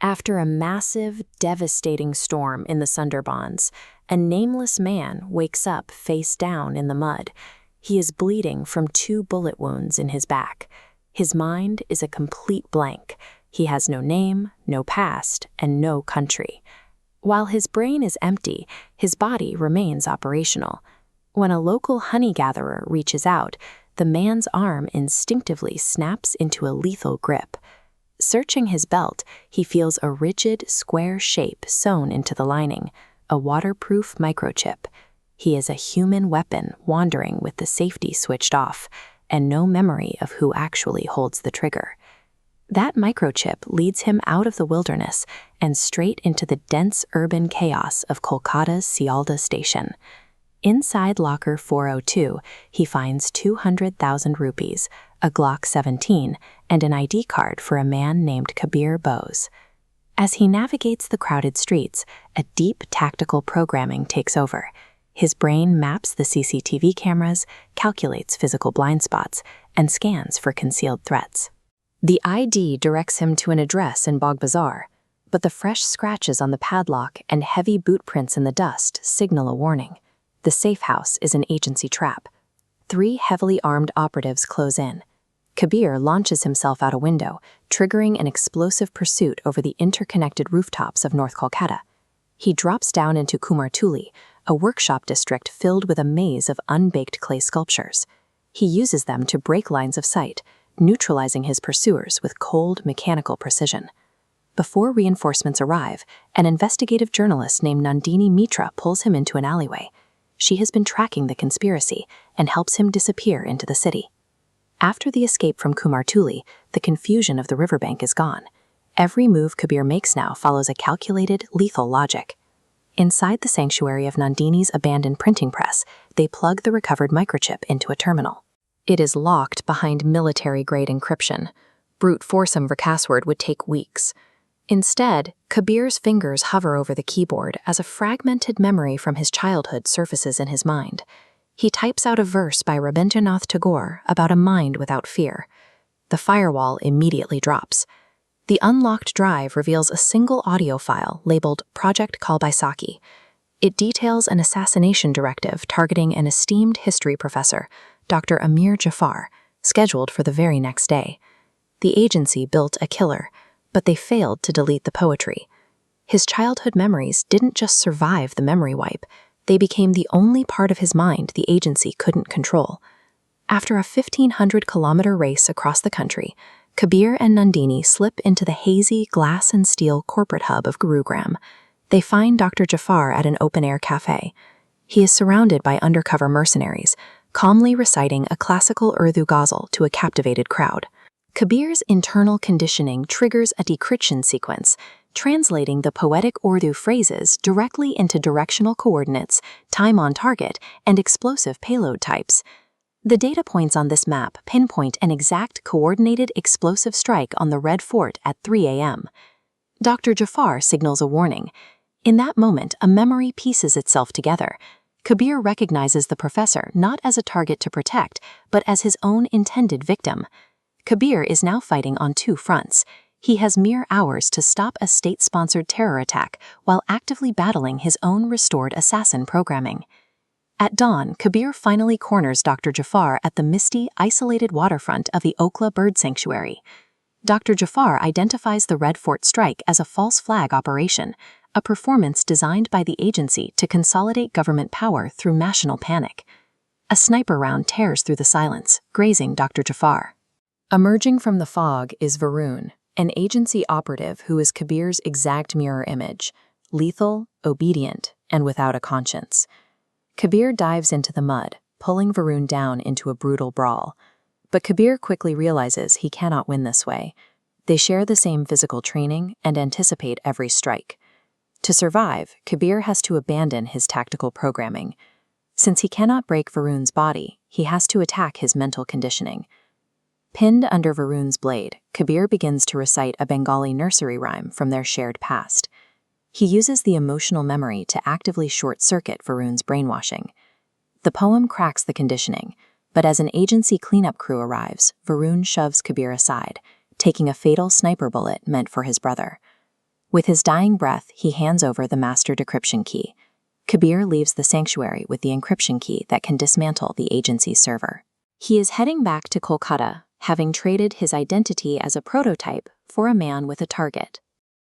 After a massive, devastating storm in the Sundarbans, a nameless man wakes up face down in the mud. He is bleeding from 2 bullet wounds in his back. His mind is a complete blank. He has no name, no past, and no country. While his brain is empty, his body remains operational. When a local honey-gatherer reaches out, the man's arm instinctively snaps into a lethal grip. Searching his belt, he feels a rigid, square shape sewn into the lining, a waterproof microchip. He is a human weapon wandering with the safety switched off, and no memory of who actually holds the trigger. That microchip leads him out of the wilderness and straight into the dense urban chaos of Kolkata's Sialda station. Inside locker 402, he finds 200,000 rupees, a Glock 17, and an ID card for a man named Kabir Bose. As he navigates the crowded streets, a deep tactical programming takes over. His brain maps the CCTV cameras, calculates physical blind spots, and scans for concealed threats. The ID directs him to an address in Bog Bazaar, but the fresh scratches on the padlock and heavy boot prints in the dust signal a warning. The safe house is an agency trap. 3 heavily armed operatives close in. Kabir launches himself out a window, triggering an explosive pursuit over the interconnected rooftops of North Kolkata. He drops down into Kumartuli, a workshop district filled with a maze of unbaked clay sculptures. He uses them to break lines of sight, neutralizing his pursuers with cold, mechanical precision. Before reinforcements arrive, an investigative journalist named Nandini Mitra pulls him into an alleyway. She has been tracking the conspiracy and helps him disappear into the city. After the escape from Kumartuli, the confusion of the riverbank is gone. Every move Kabir makes now follows a calculated, lethal logic. Inside the sanctuary of Nandini's abandoned printing press, they plug the recovered microchip into a terminal. It is locked behind military-grade encryption. Brute force him for password would take weeks. Instead, Kabir's fingers hover over the keyboard as a fragmented memory from his childhood surfaces in his mind. He types out a verse by Rabindranath Tagore about a mind without fear. The firewall immediately drops. The unlocked drive reveals a single audio file labeled Project Kalbaisakhi. It details an assassination directive targeting an esteemed history professor, Dr. Amir Jafar, scheduled for the very next day. The agency built a killer, but they failed to delete the poetry. His childhood memories didn't just survive the memory wipe, they became the only part of his mind the agency couldn't control. After a 1,500-kilometer race across the country, Kabir and Nandini slip into the hazy glass and steel corporate hub of Gurugram. They find Dr. Jafar at an open-air cafe. He is surrounded by undercover mercenaries, calmly reciting a classical Urdu ghazal to a captivated crowd. Kabir's internal conditioning triggers a decryption sequence, translating the poetic Urdu phrases directly into directional coordinates, time on target, and explosive payload types. The data points on this map pinpoint an exact coordinated explosive strike on the Red Fort at 3 a.m. Dr. Jafar signals a warning. In that moment, a memory pieces itself together. Kabir recognizes the professor not as a target to protect, but as his own intended victim. Kabir is now fighting on 2 fronts. He has mere hours to stop a state-sponsored terror attack while actively battling his own restored assassin programming. At dawn, Kabir finally corners Dr. Jafar at the misty, isolated waterfront of the Okhla Bird Sanctuary. Dr. Jafar identifies the Red Fort strike as a false flag operation, a performance designed by the agency to consolidate government power through national panic. A sniper round tears through the silence, grazing Dr. Jafar. Emerging from the fog is Varun, an agency operative who is Kabir's exact mirror image, lethal, obedient, and without a conscience. Kabir dives into the mud, pulling Varun down into a brutal brawl. But Kabir quickly realizes he cannot win this way. They share the same physical training and anticipate every strike. To survive, Kabir has to abandon his tactical programming. Since he cannot break Varun's body, he has to attack his mental conditioning. Pinned under Varun's blade, Kabir begins to recite a Bengali nursery rhyme from their shared past. He uses the emotional memory to actively short-circuit Varun's brainwashing. The poem cracks the conditioning, but as an agency cleanup crew arrives, Varun shoves Kabir aside, taking a fatal sniper bullet meant for his brother. With his dying breath, he hands over the master decryption key. Kabir leaves the sanctuary with the encryption key that can dismantle the agency's server. He is heading back to Kolkata, having traded his identity as a prototype for a man with a target.